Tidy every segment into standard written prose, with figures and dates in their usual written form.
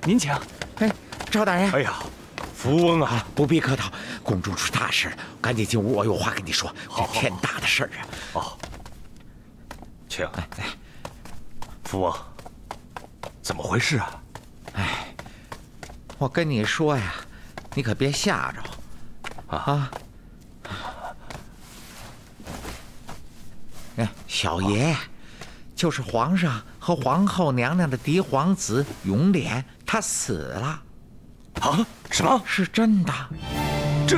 您请。哎，赵大人。哎呀，福翁啊，不必客套，宫中出大事了，赶紧进屋，我有话跟你说。这天大的事儿啊！哦，请。福翁，怎么回事啊？哎，我跟你说呀，你可别吓着啊！小爷就是皇上和皇后娘娘的嫡皇子永琏，他死了。啊？什么？是真的。这……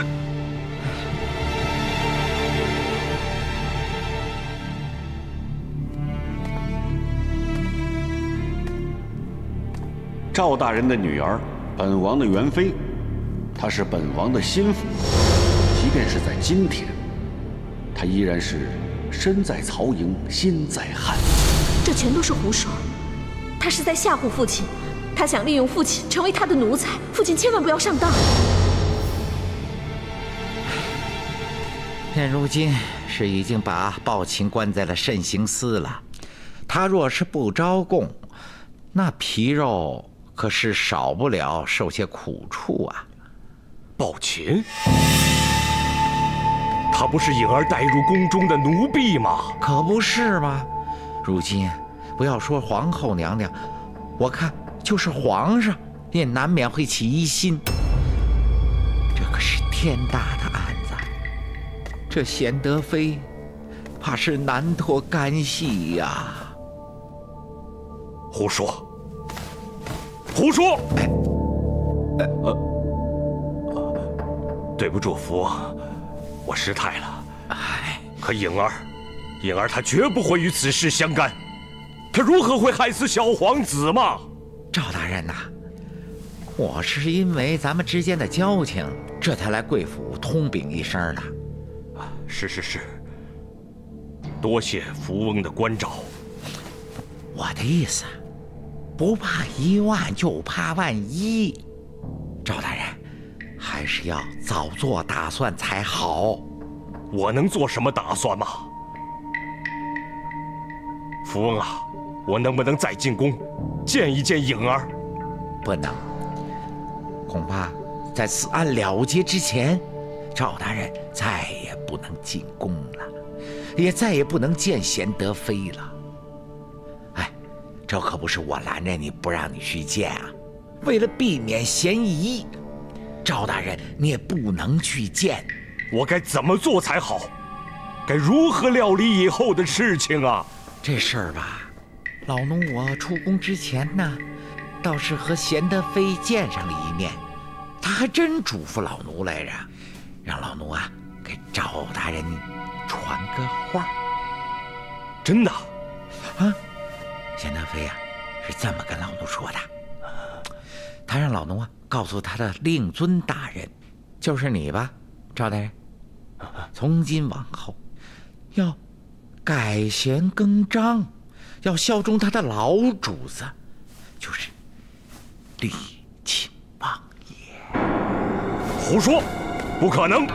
赵大人的女儿，本王的元妃，她是本王的心腹。即便是在今天，她依然是身在曹营心在汉。这全都是胡说，他是在吓唬父亲，他想利用父亲成为他的奴才，父亲千万不要上当。现如今是已经把鲍钦关在了慎刑司了，他若是不招供，那皮肉可是少不了受些苦处啊。鲍钦？他不是颖儿带入宫中的奴婢吗？可不是吗？如今不要说皇后娘娘，我看就是皇上也难免会起疑心。这可是天大的案子，这贤德妃怕是难脱干系呀。胡说！胡说！对不住福王，我失态了。可颖儿她绝不会与此事相干，她如何会害死小皇子嘛？赵大人呐，我是因为咱们之间的交情，这才来贵府通禀一声的。是，多谢福翁的关照。我的意思，不怕一万就怕万一。赵大人，还是要早做打算才好。我能做什么打算吗？福翁啊，我能不能再进宫见一见颖儿？不能，恐怕在此案了结之前，赵大人再也不能进宫了，也再也不能见贤德妃了。哎，这可不是我拦着你不让你去见啊，为了避免嫌疑，赵大人你也不能去见。我该怎么做才好？该如何料理以后的事情啊？这事儿吧，老奴我出宫之前呢，倒是和贤德妃见上了一面，他还真嘱咐老奴来着，让老奴啊给赵大人传个话。真的？啊，贤德妃啊是这么跟老奴说的，他让老奴啊告诉他的令尊大人，就是你吧，赵大人，从今往后要改弦更张，要效忠他的老主子，就是李亲王爷。胡说，不可能，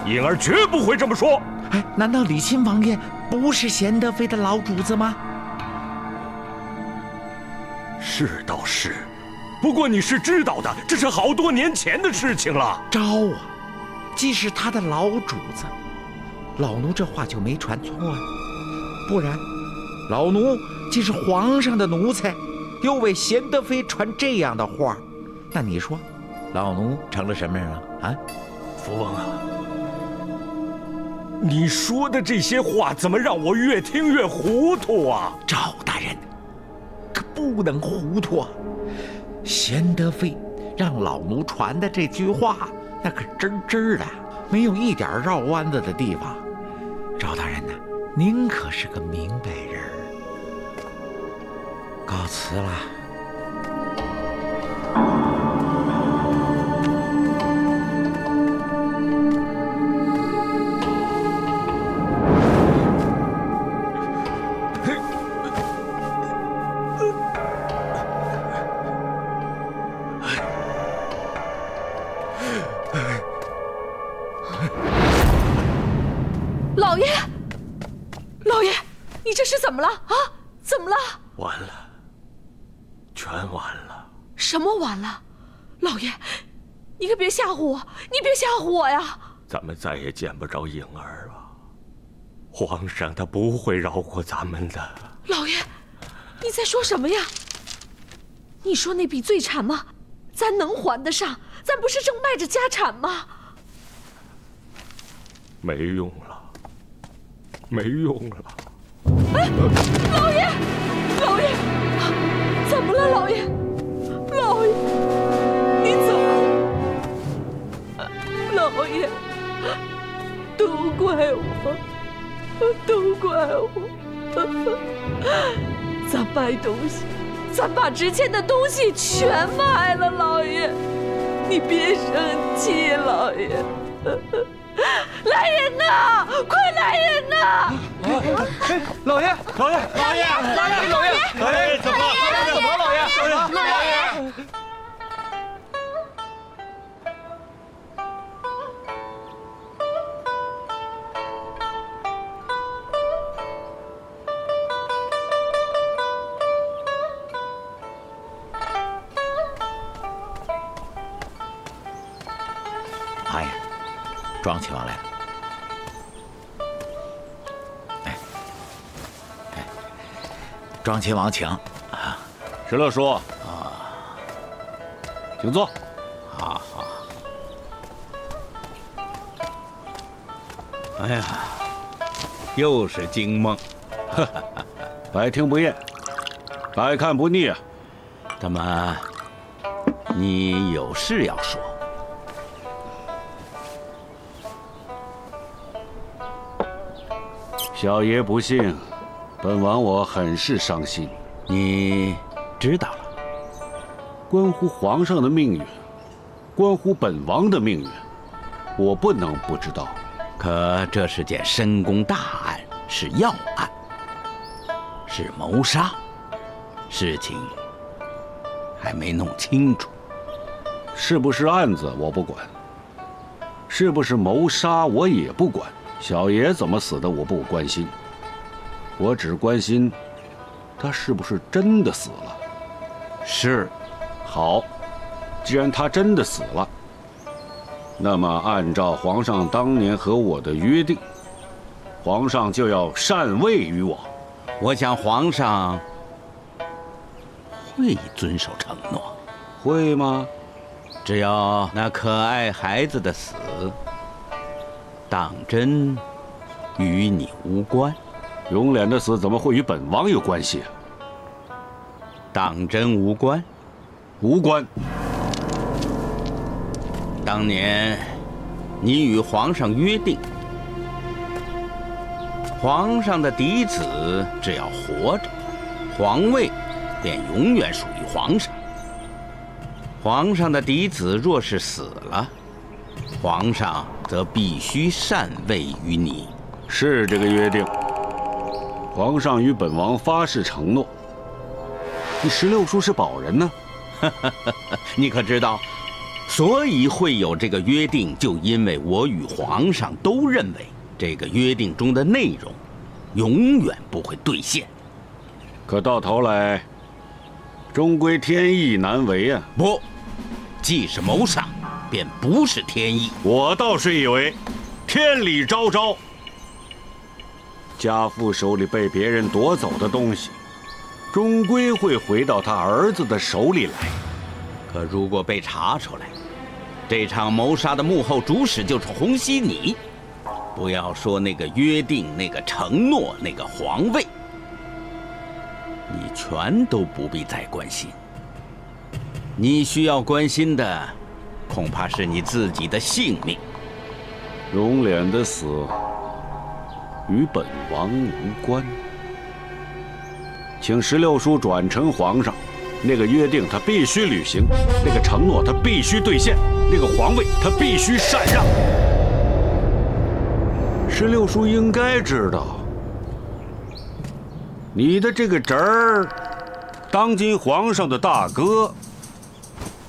颖儿绝不会这么说。哎，难道李亲王爷不是贤德妃的老主子吗？是倒是，不过你是知道的，这是好多年前的事情了。招啊，既是他的老主子，老奴这话就没传错啊。不然，老奴既是皇上的奴才，又为贤德妃传这样的话，那你说，老奴成了什么人了啊？福翁啊，你说的这些话怎么让我越听越糊涂啊？赵大人，可不能糊涂啊！贤德妃让老奴传的这句话，那可真真的，没有一点绕弯子的地方。赵大人呢，您可是个明白人儿。告辞了。老爷，老爷，你这是怎么了啊？怎么了？完了，全完了。什么完了？老爷，你可别吓唬我，你别吓唬我呀！咱们再也见不着颖儿了，皇上他不会饶过咱们的。老爷，你在说什么呀？你说那笔罪产吗？咱能还得上？咱不是正卖着家产吗？没用了，没用了。哎，老爷，老爷，怎么了，老爷？老爷，你怎么了？老爷，都怪我，都怪我。咱卖东西，咱把值钱的东西全卖了，老爷，你别生气，老爷。来人呐！快来人呐！老爷，老爷，老爷，老爷，老爷，老爷，怎么了？怎么了，老爷？老爷。哎呀，庄亲王来了。庄亲王请啊，石勒叔啊，请坐。好好。哎呀，又是惊梦，百听不厌，百看不腻啊。怎么，你有事要说？小爷不幸，本王我很是伤心。你知道了？关乎皇上的命运，关乎本王的命运，我不能不知道。可这是件深宫大案，是要案，是谋杀，事情还没弄清楚。是不是案子我不管，是不是谋杀我也不管。小爷怎么死的我不关心，我只关心他是不是真的死了。是。好，既然他真的死了，那么按照皇上当年和我的约定，皇上就要禅位于我。我想皇上会遵守承诺。会吗？只要那可爱孩子的死，当真与你无关。永琏的死怎么会与本王有关系？当真无关。无关。当年你与皇上约定，皇上的嫡子只要活着，皇位便永远属于皇上。皇上的嫡子若是死了，皇上则必须禅位于你。是这个约定。皇上与本王发誓承诺。你16叔是保人呢？你可知道，所以会有这个约定，就因为我与皇上都认为这个约定中的内容永远不会兑现。可到头来，终归天意难违啊！不，既是谋杀，便不是天意。我倒是以为，天理昭昭。家父手里被别人夺走的东西，终归会回到他儿子的手里来。可如果被查出来，这场谋杀的幕后主使就是洪熙你，不要说那个约定、那个承诺、那个皇位，你全都不必再关心。你需要关心的，恐怕是你自己的性命。永琏的死与本王无关，请16叔转呈皇上。那个约定他必须履行，那个承诺他必须兑现，那个皇位他必须禅让。16叔应该知道，你的这个侄儿，当今皇上的大哥，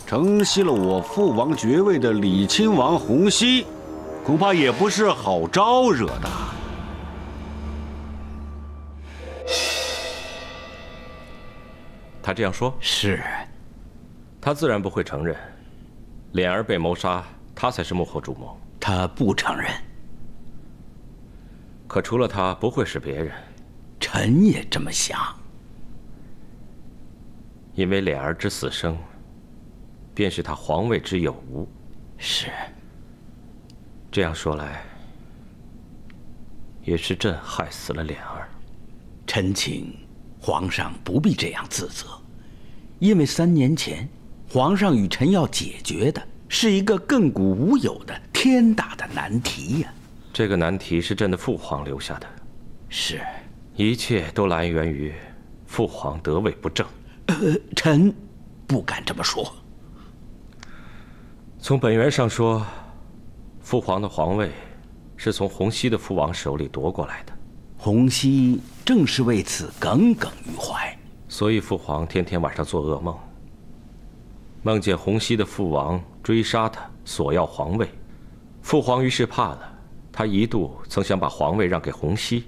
承袭了我父王爵位的李亲王洪熙，恐怕也不是好招惹的。他这样说，是，他自然不会承认，脸儿被谋杀，他才是幕后主谋。他不承认。可除了他，不会是别人。臣也这么想。因为脸儿之死生，便是他皇位之有无。是。这样说来，也是朕害死了脸儿。臣请皇上不必这样自责，因为3年前，皇上与臣要解决的是一个亘古无有的天大的难题呀。这个难题是朕的父皇留下的。是。一切都来源于父皇得位不正。臣不敢这么说。从本源上说，父皇的皇位是从洪熙的父王手里夺过来的。洪熙正是为此耿耿于怀，所以父皇天天晚上做噩梦，梦见洪熙的父王追杀他，索要皇位。父皇于是怕了，他一度曾想把皇位让给洪熙，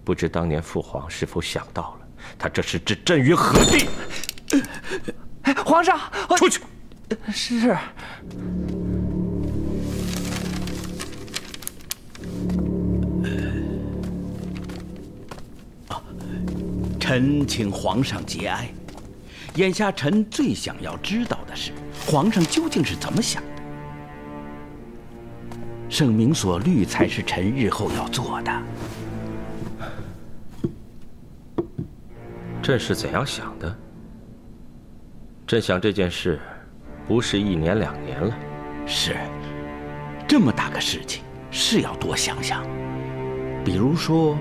不知当年父皇是否想到了，他这是置朕于何地？皇上，出去。是。臣请皇上节哀。眼下臣最想要知道的是，皇上究竟是怎么想的？圣明所虑才是臣日后要做的。朕是怎样想的？朕想这件事，不是1年2年了。是，这么大个事情，是要多想想。比如说，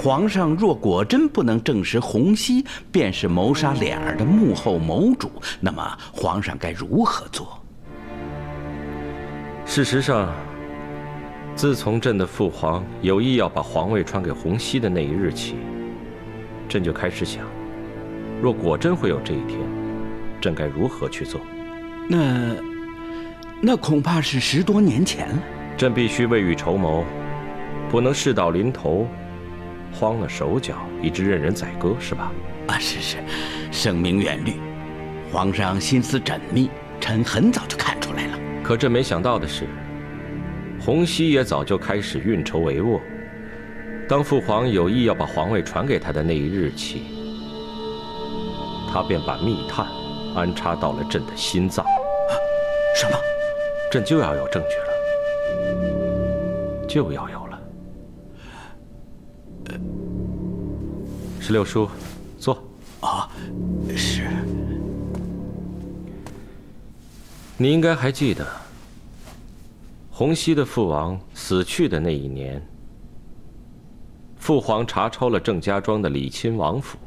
皇上若果真不能证实洪熙便是谋杀脸儿的幕后谋主，那么皇上该如何做？事实上，自从朕的父皇有意要把皇位传给洪熙的那一日起，朕就开始想，若果真会有这一天，朕该如何去做？那恐怕是10多年前了。朕必须未雨绸缪，不能事到临头，慌了手脚，以致任人宰割，是吧？是，圣明远虑。皇上心思缜密，臣很早就看出来了。可朕没想到的是，洪熙也早就开始运筹帷幄。当父皇有意要把皇位传给他的那一日起，他便把密探安插到了朕的心脏。什么？朕就要有证据了，就要有了。16叔，坐。是。你应该还记得，洪熙的父王死去的那一年，父皇查抄了郑家庄的李亲王府。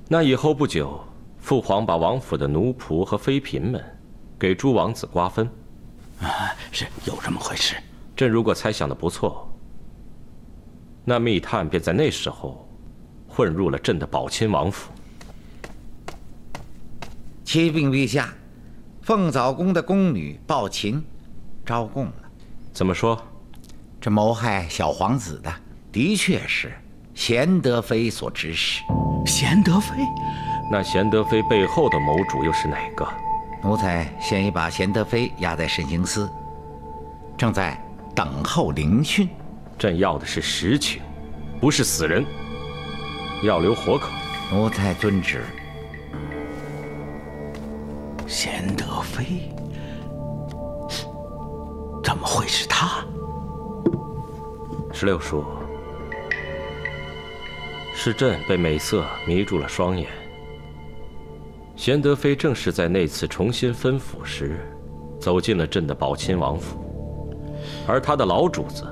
那以后不久，父皇把王府的奴仆和妃嫔们给诸王子瓜分。是有这么回事。朕如果猜想的不错，那密探便在那时候混入了朕的宝亲王府。启禀陛下，凤藻宫的宫女鲍琴招供了。怎么说？这谋害小皇子的，的确是贤德妃所指使。贤德妃？那贤德妃背后的谋主又是哪个？奴才现已把贤德妃押在慎刑司，正在等候聆讯。朕要的是实情，不是死人，要留活口。奴才遵旨。贤德妃？怎么会是他？16叔，是朕被美色迷住了双眼。贤德妃正是在那次重新分府时，走进了朕的宝亲王府，而他的老主子，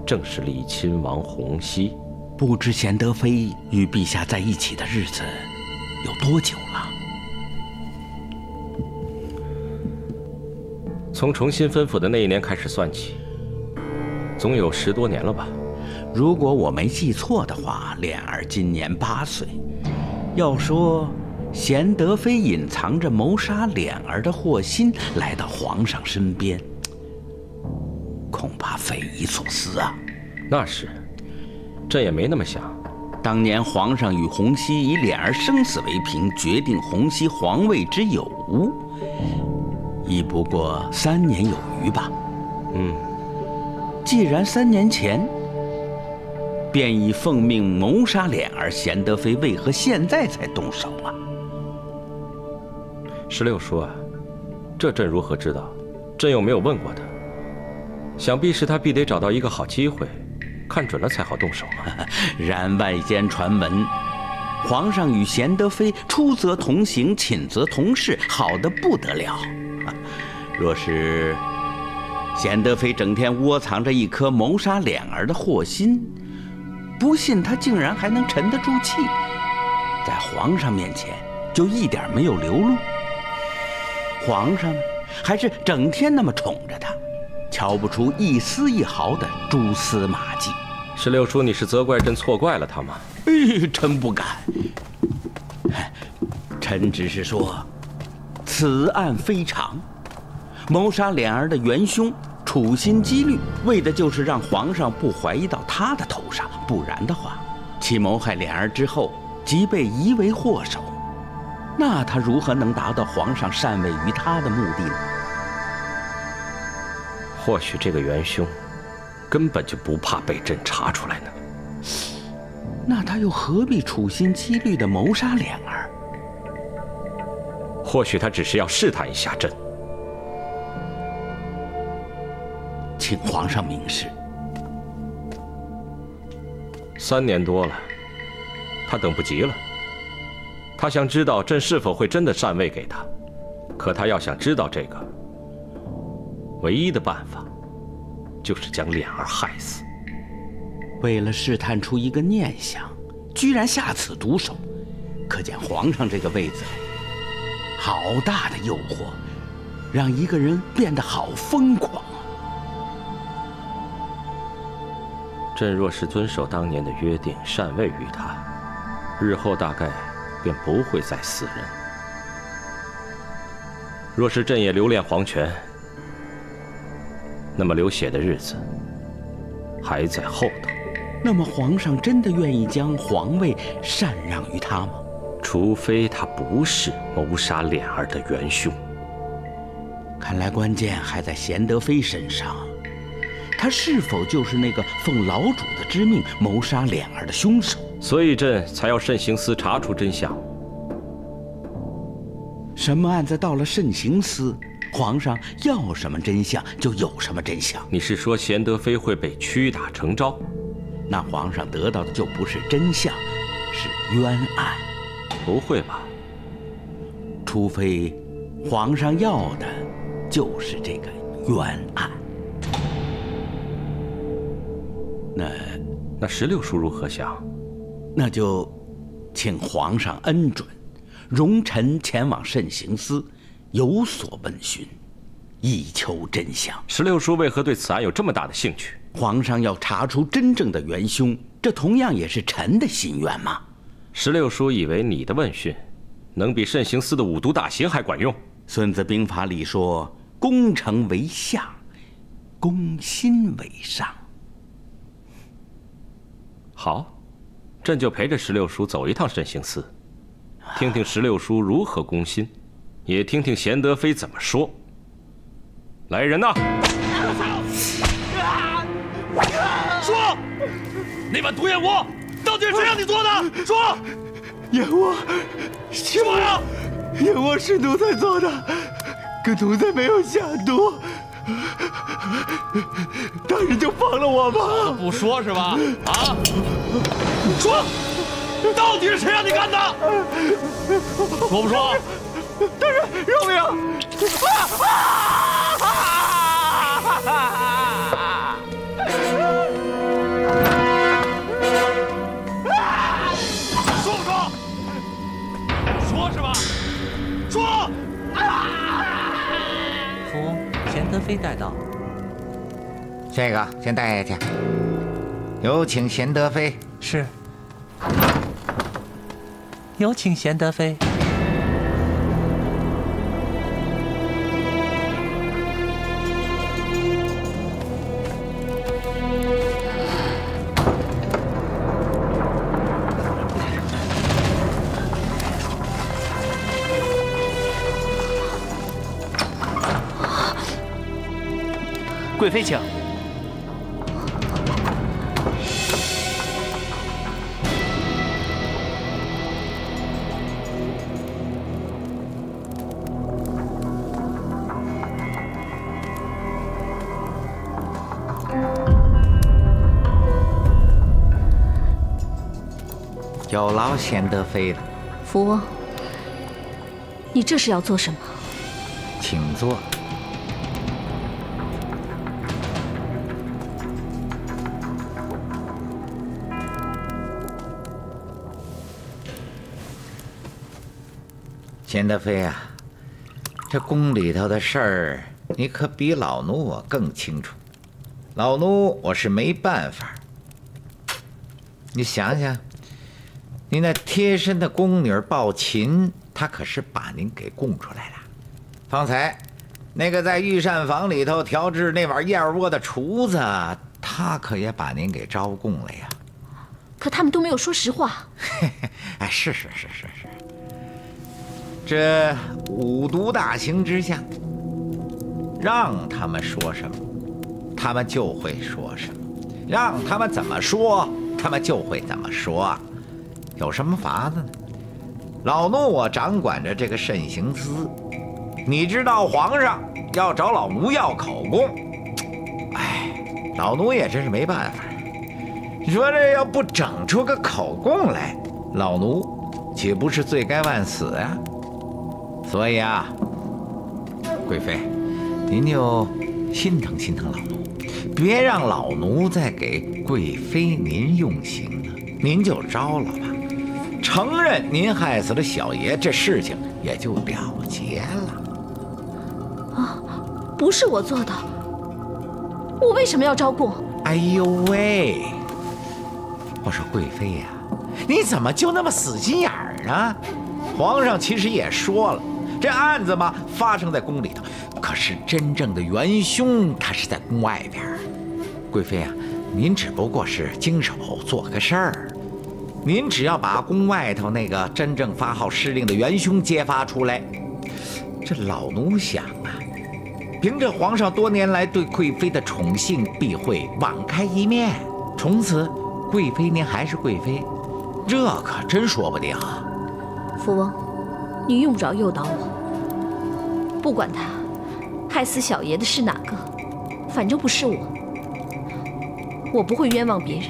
正是李亲王洪熙。不知贤德妃与陛下在一起的日子有多久了？从重新分府的那一年开始算起，总有10多年了吧。如果我没记错的话，脸儿今年8岁。要说贤德妃隐藏着谋杀脸儿的祸心来到皇上身边，恐怕匪夷所思啊。那是，朕也没那么想。当年皇上与洪熙以脸儿生死为凭，决定洪熙皇位之有无，已不过3年有余吧。既然3年前便已奉命谋杀脸儿，贤德妃为何现在才动手啊？石榴叔啊，这朕如何知道？朕又没有问过他。想必是他必得找到一个好机会，看准了才好动手啊。然外间传闻，皇上与贤德妃出则同行，寝则同室，好得不得了。若是贤德妃整天窝藏着一颗谋杀脸儿的祸心，不信他竟然还能沉得住气，在皇上面前就一点没有流露。皇上呢，还是整天那么宠着他，瞧不出一丝一毫的蛛丝马迹。石榴叔，你是责怪朕错怪了他吗？臣不敢。臣只是说，此案非常。谋杀脸儿的元凶处心积虑，为的就是让皇上不怀疑到他的头上。不然的话，其谋害脸儿之后，即被疑为祸首，那他如何能达到皇上禅位于他的目的呢？或许这个元凶根本就不怕被朕查出来呢。那他又何必处心积虑地谋杀脸儿？或许他只是要试探一下朕。请皇上明示。3年多了，他等不及了。他想知道朕是否会真的禅位给他，可他要想知道这个，唯一的办法就是将脸儿害死。为了试探出一个念想，居然下此毒手，可见皇上这个位子好大的诱惑，让一个人变得好疯狂啊！朕若是遵守当年的约定，禅位于他，日后大概便不会再死人。若是朕也留恋皇权，那么流血的日子还在后头。那么皇上真的愿意将皇位禅让于他吗？除非他不是谋杀脸儿的元凶。看来关键还在贤德妃身上，他是否就是那个奉老主的之命谋杀脸儿的凶手？所以朕才要慎刑司查出真相。什么案子到了慎刑司，皇上要什么真相就有什么真相。你是说贤德妃会被屈打成招？那皇上得到的就不是真相，是冤案。不会吧？除非皇上要的就是这个冤案。那石榴叔如何想？那就请皇上恩准，容臣前往慎刑司，有所问询，以求真相。石榴叔为何对此案有这么大的兴趣？皇上要查出真正的元凶，这同样也是臣的心愿嘛。石榴叔以为你的问讯能比慎刑司的5毒大刑还管用？孙子兵法里说：“攻城为下，攻心为上。”好，朕就陪着石榴叔走一趟慎刑司，听听石榴叔如何攻心，也听听贤德妃怎么说。来人呐！说，那碗毒燕窝到底是谁让你做的？说，燕窝，说呀！燕窝是奴才做的，可奴才没有下毒，大人就放了我吧。不说是吧？啊！说，到底是谁让你干的？说不说？大人饶命！说不说？说是吧？说！夫贤德妃带到。这个先带下去。有请贤德妃。是。有请贤德妃。贵妃请。有劳贤德妃了。福翁，你这是要做什么？请坐。贤德妃啊，这宫里头的事儿，你可比老奴我更清楚。老奴我是没办法。你想想，你那贴身的宫女抱琴，她可是把您给供出来了。方才那个在御膳房里头调制那碗燕窝的厨子，他可也把您给招供了呀。可他们都没有说实话。哎，是。这五毒大刑之下，让他们说什么，他们就会说什么；让他们怎么说，他们就会怎么说。有什么法子呢？老奴我掌管着这个慎刑司，你知道皇上要找老奴要口供，哎，老奴也真是没办法。你说这要不整出个口供来，老奴岂不是罪该万死啊？所以啊，贵妃，您就心疼心疼老奴，别让老奴再给贵妃您用刑了，您就招了吧。承认您害死了小爷，这事情也就了结了。啊，不是我做的，我为什么要招供？哎呦喂！我说贵妃呀，你怎么就那么死心眼儿呢？皇上其实也说了，这案子嘛发生在宫里头，可是真正的元凶他是在宫外边。贵妃啊，您只不过是经手做个事儿。您只要把宫外头那个真正发号施令的元凶揭发出来，这老奴想啊，凭着皇上多年来对贵妃的宠幸，必会网开一面，从此贵妃您还是贵妃，这可真说不定啊。福翁，你用不着诱导我，不管他害死小爷的是哪个，反正不是我，我不会冤枉别人，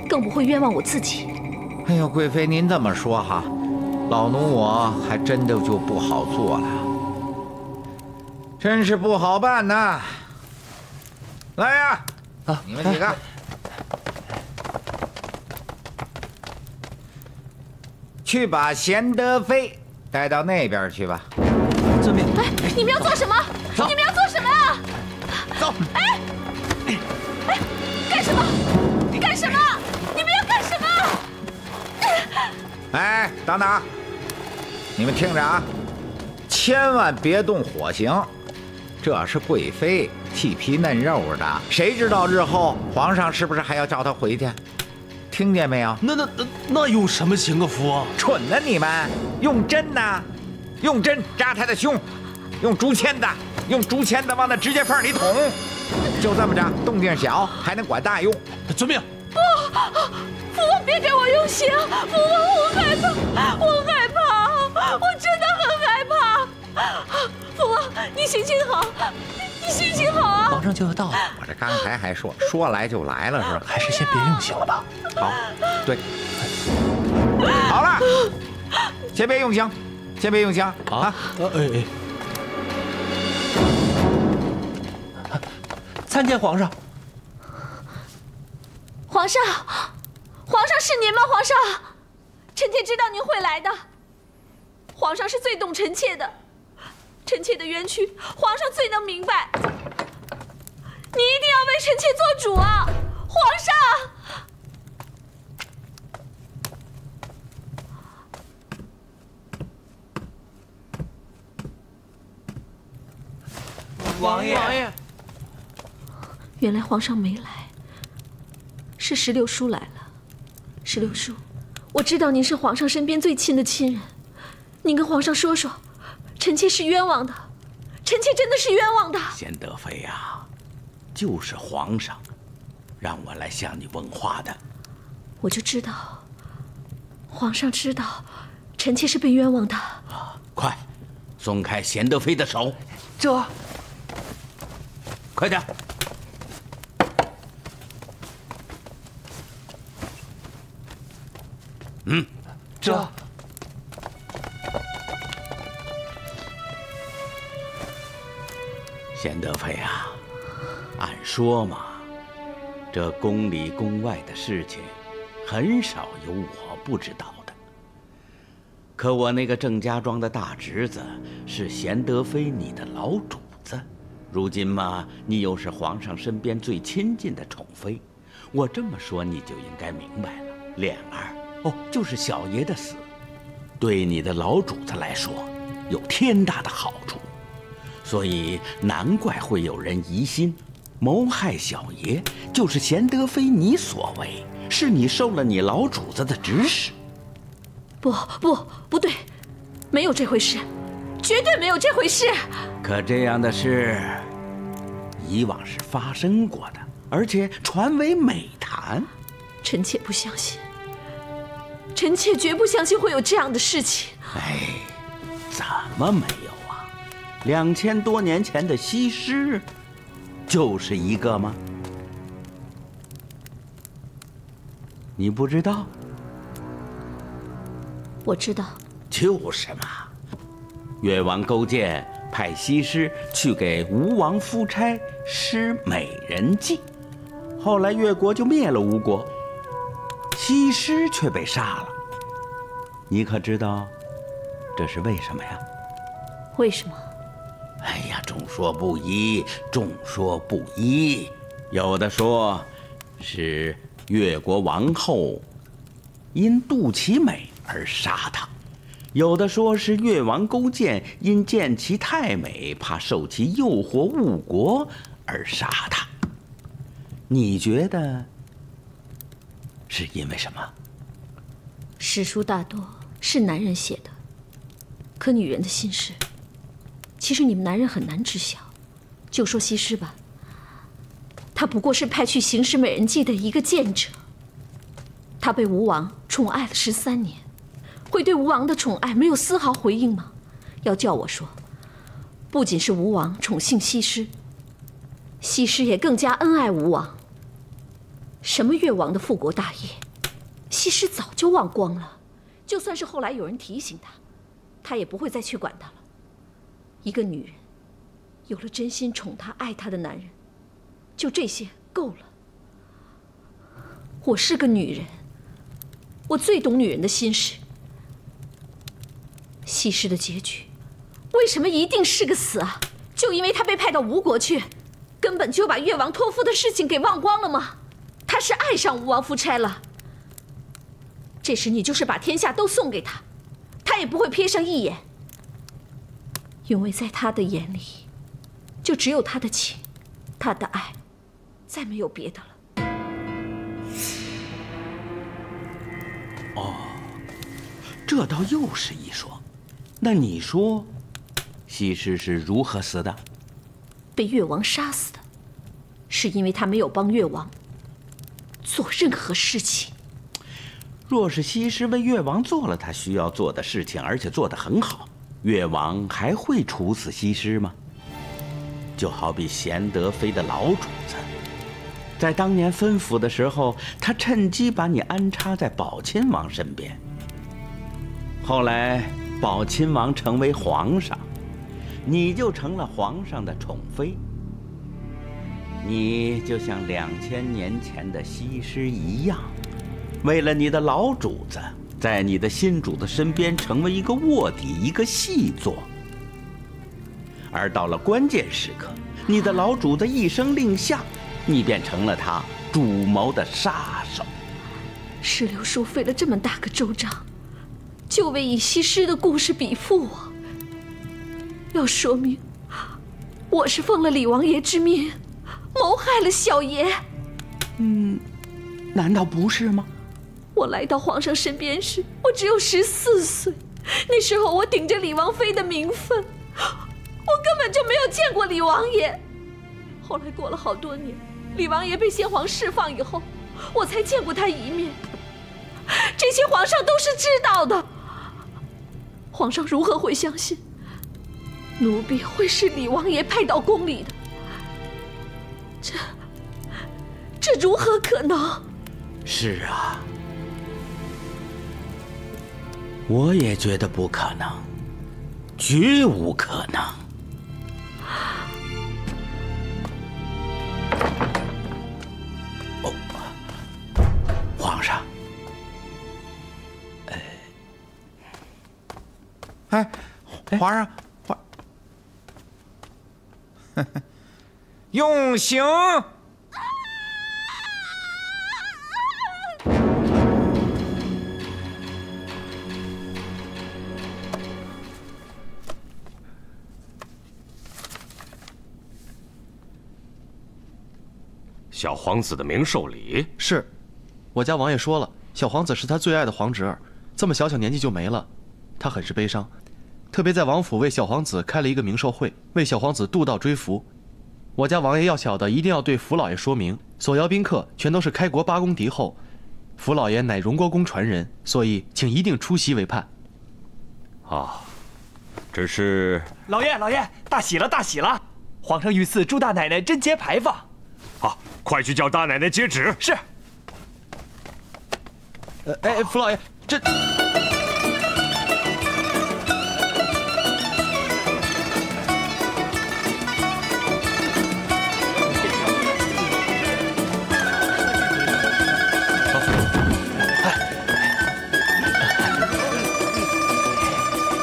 更不会冤枉我自己。哎呦，贵妃您这么说哈，老奴我还真的就不好做了，真是不好办呐。来呀，你们几个，去把贤德妃带到那边去吧。遵命。哎，你们要做什么？你们要做什么啊？走。哎，干什么？干什么？你们要干什么？哎，等等，你们听着啊，千万别动火刑，这是贵妃细皮嫩肉的，谁知道日后皇上是不是还要叫她回去？听见没有？那用什么刑啊，福王？蠢呢你们，用针呐，用针扎她的胸，用竹签子往那指甲缝里捅，就这么着，动静小还能管大用。遵命。不，福王别给我用刑，福王我害怕，我真的很害怕。福王，你心情好，你心情好啊！皇上就要到了，我这刚才还说来就来了是吧？还是先别用刑了吧。好，对，好了，先别用刑，啊！参见皇上。皇上是您吗？皇上，臣妾知道您会来的。皇上是最懂臣妾的，臣妾的冤屈，皇上最能明白。你一定要为臣妾做主啊，皇上！王爷，原来皇上没来，是石榴叔来了。石榴叔，我知道您是皇上身边最亲的亲人，您跟皇上说说，臣妾是冤枉的，臣妾真的是冤枉的。贤德妃呀，就是皇上让我来向你问话的。我就知道，皇上知道臣妾是被冤枉的。啊，快，松开贤德妃的手。这，快点。这。贤德妃啊，按说嘛，这宫里宫外的事情，很少有我不知道的。可我那个郑家庄的大侄子是贤德妃你的老主子，如今嘛，你又是皇上身边最亲近的宠妃，我这么说你就应该明白了。莲儿，哦，就是小爷的死，对你的老主子来说，有天大的好处。所以难怪会有人疑心，谋害小爷就是贤德妃你所为，是你受了你老主子的指使。不对，没有这回事，绝对没有这回事。可这样的事，以往是发生过的，而且传为美谈。臣妾不相信，臣妾绝不相信会有这样的事情。哎，怎么没有？2000多年前的西施，就是一个吗？你不知道？我知道。就是嘛。越王勾践派西施去给吴王夫差施美人计，后来越国就灭了吴国，西施却被杀了。你可知道这是为什么呀？为什么？哎呀，众说不一，众说不一。有的说是越国王后因妒其美而杀她，有的说是越王勾践因见其太美，怕受其诱惑误国而杀她。你觉得是因为什么？史书大多是男人写的，可女人的心事，其实你们男人很难知晓。就说西施吧，她不过是派去行使美人计的一个间者。她被吴王宠爱了13年，会对吴王的宠爱没有丝毫回应吗？要叫我说，不仅是吴王宠幸西施，西施也更加恩爱吴王。什么越王的复国大业，西施早就忘光了。就算是后来有人提醒她，她也不会再去管她了。一个女人有了真心宠她、爱她的男人，就这些够了。我是个女人，我最懂女人的心事。西施的结局，为什么一定是个死啊？就因为她被派到吴国去，根本就把越王托付的事情给忘光了吗？她是爱上吴王夫差了。这时你就是把天下都送给她，她也不会瞥上一眼。因为在他的眼里，就只有他的情，他的爱，再没有别的了。哦，这倒又是一说。那你说，西施是如何死的？被越王杀死的，是因为他没有帮越王做任何事情。若是西施为越王做了他需要做的事情，而且做得很好，越王还会处死西施吗？就好比贤德妃的老主子，在当年分府的时候，他趁机把你安插在宝亲王身边。后来宝亲王成为皇上，你就成了皇上的宠妃。你就像2000年前的西施一样，为了你的老主子，在你的新主子身边成为一个卧底，一个细作。而到了关键时刻，你的老主子一声令下，你便成了他主谋的杀手。石榴树费了这么大个周章，就为以西施的故事比附我，要说明我是奉了李王爷之命，谋害了小爷。难道不是吗？我来到皇上身边时，我只有14岁，那时候我顶着李王妃的名分，我根本就没有见过李王爷。后来过了好多年，李王爷被先皇释放以后，我才见过他一面。这些皇上都是知道的。皇上如何会相信奴婢会是李王爷派到宫里的？这如何可能？是啊，我也觉得不可能，绝无可能。哦，皇上，哎，皇上，用刑。小皇子的明寿礼是，我家王爷说了，小皇子是他最爱的皇侄儿，这么小年纪就没了，他很是悲伤，特别在王府为小皇子开了一个明寿会，为小皇子渡道追福。我家王爷要小的一定要对福老爷说明，所邀宾客全都是开国八公嫡后，福老爷乃荣国公传人，所以请一定出席为盼。啊，只是老爷，大喜了，大喜了！皇上御赐祝大奶奶贞节牌坊。好，快去叫大奶奶接旨。是。福老爷，这。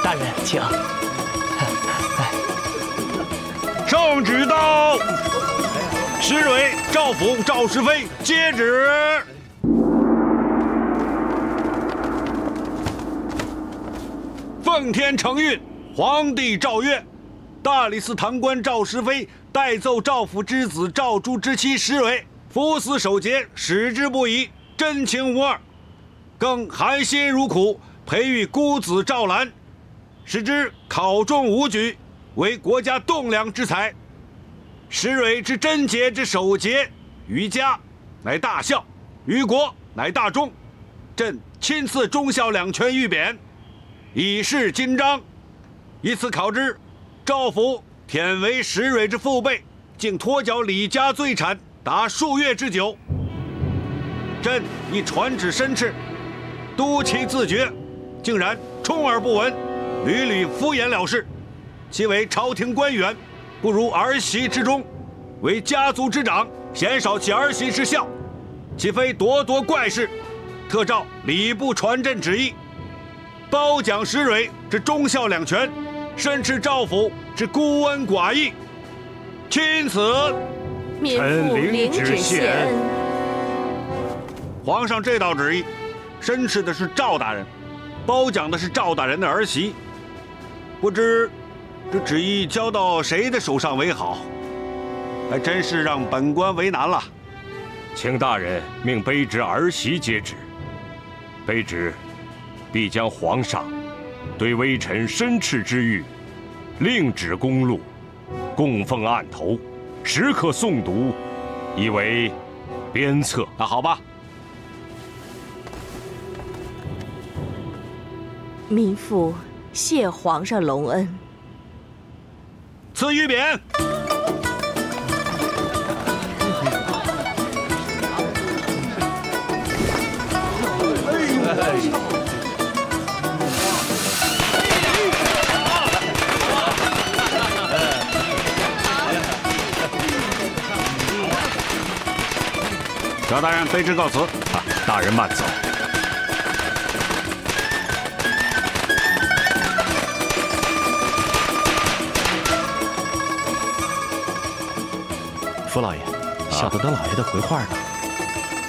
大人，请。圣旨到。石蕊、赵府、赵氏妃接旨。奉天承运，皇帝诏曰：大理寺堂官赵氏妃代奏赵府之子赵珠之妻石蕊，夫死守节，矢志不移，真情无二，更含辛茹苦培育孤子赵兰，使之考中武举，为国家栋梁之才。石蕊之贞节之守节，于家乃大孝，于国乃大忠。朕亲赐忠孝两全玉匾，以示金章。以此考之，赵府忝为石蕊之父辈，竟拖缴李家罪产达数月之久。朕亦传旨申斥，督其自决，竟然充耳不闻，屡屡敷衍了事。其为朝廷官员，不如儿媳之忠，为家族之长，鲜少其儿媳之孝，岂非咄咄怪事？特诏礼部传朕旨意，褒奖石蕊之忠孝两全，申斥赵府之孤恩寡义。钦此。民妇领旨谢恩。皇上这道旨意，申斥的是赵大人，褒奖的是赵大人的儿媳，不知这旨意交到谁的手上为好？还真是让本官为难了。请大人命卑职儿媳接旨，卑职必将皇上对微臣申斥之谕，另指公录，供奉案头，时刻诵读，以为鞭策。那好吧。民妇谢皇上隆恩。赐玉匾。赵大人，卑职告辞。大人慢走。福老爷，小的等老爷的回话呢。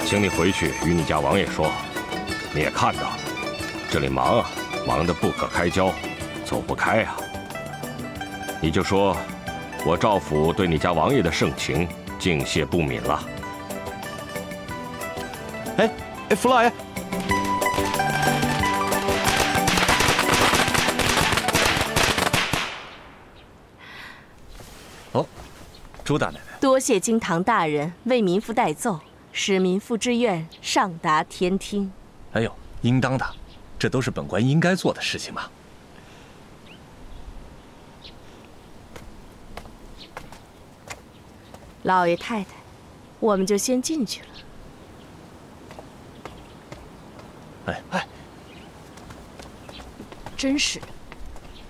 请你回去与你家王爷说，你也看到了，这里忙啊，忙得不可开交，走不开啊。你就说，我赵府对你家王爷的盛情敬谢不敏了。福老爷。哦，朱大奶奶。多谢京堂大人为民妇代奏，使民妇之愿上达天听。哎呦，应当的，这都是本官应该做的事情嘛。老爷太太，我们就先进去了。哎，真是的，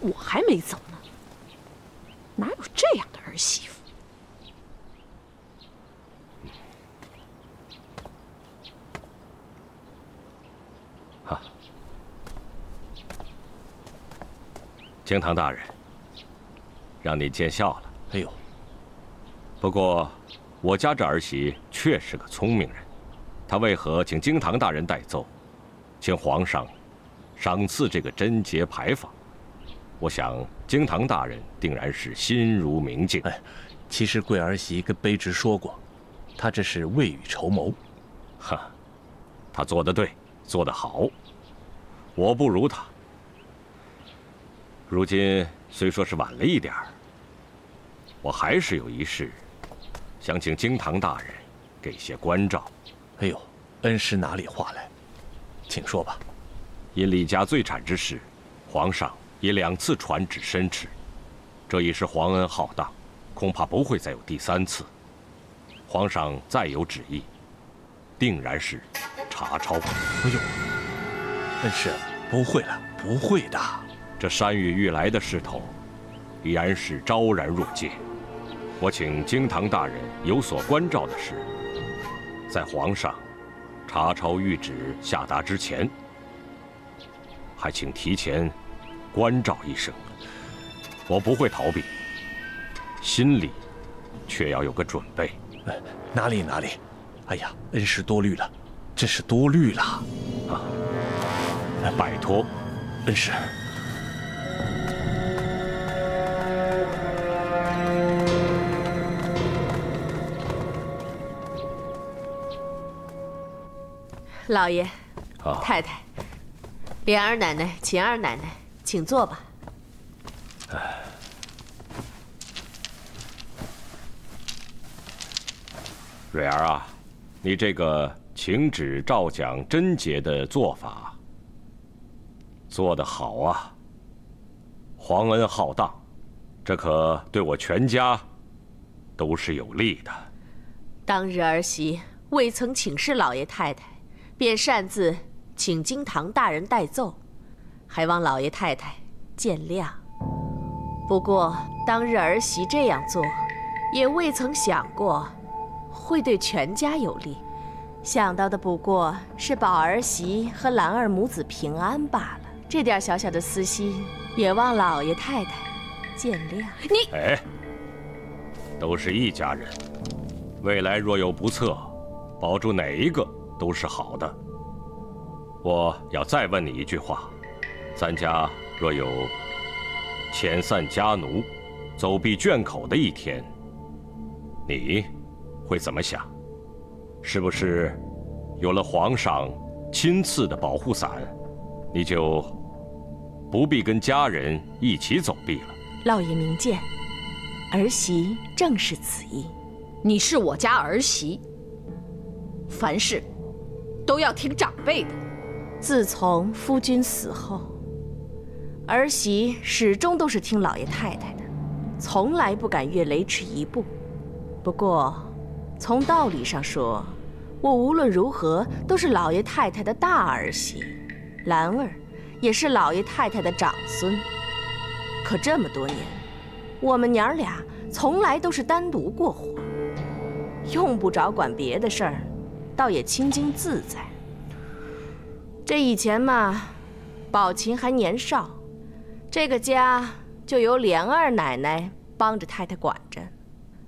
我还没走呢，哪有这样的儿媳妇？京堂大人，让你见笑了。哎呦，不过我家这儿媳确是个聪明人，她为何请京堂大人代奏，请皇上赏赐这个贞节牌坊？我想京堂大人定然是心如明镜。哎，其实贵儿媳跟卑职说过，她这是未雨绸缪。哈，她做得对，做得好，我不如她。如今虽说是晚了一点儿，我还是有一事，想请京堂大人给些关照。哎呦，恩师哪里话来，请说吧。因李家罪产之事，皇上已2次传旨申斥，这已是皇恩浩荡，恐怕不会再有第3次。皇上再有旨意，定然是查抄。哎呦，恩师，不会了，不会的。这山雨欲来的势头，已然是昭然若揭。我请京堂大人有所关照的是，在皇上查抄谕旨下达之前，还请提前关照一声。我不会逃避，心里却要有个准备。哪里？哎呀，恩师多虑了，真是多虑了啊！拜托，恩师。老爷、太太、莲儿奶奶、秦二奶奶，请坐吧。蕊儿啊，你这个请旨照讲贞节的做法，做得好啊！皇恩浩荡，这可对我全家都是有利的。当日儿媳未曾请示老爷太太，便擅自请京堂大人代奏，还望老爷太太见谅。不过当日儿媳这样做，也未曾想过会对全家有利，想到的不过是保儿媳和兰儿母子平安罢了。这点小小的私心，也望老爷太太见谅。你哎，都是一家人，未来若有不测，保住哪一个都是好的。我要再问你一句话：咱家若有遣散家奴、走闭圈口的一天，你会怎么想？是不是有了皇上亲赐的保护伞，你就不必跟家人一起走闭了？老爷明鉴，儿媳正是此意。你是我家儿媳，凡事都要听长辈的。自从夫君死后，儿媳始终都是听老爷太太的，从来不敢越雷池一步。不过，从道理上说，我无论如何都是老爷太太的大儿媳，兰儿也是老爷太太的长孙。可这么多年，我们娘俩从来都是单独过活，用不着管别的事儿，倒也清静自在。这以前嘛，宝琴还年少，这个家就由莲二奶奶帮着太太管着。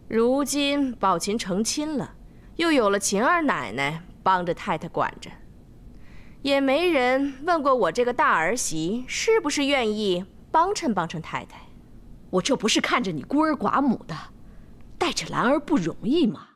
如今宝琴成亲了，又有了秦二奶奶帮着太太管着，也没人问过我这个大儿媳是不是愿意帮衬帮衬太太。我这不是看着你孤儿寡母的，带着兰儿不容易吗？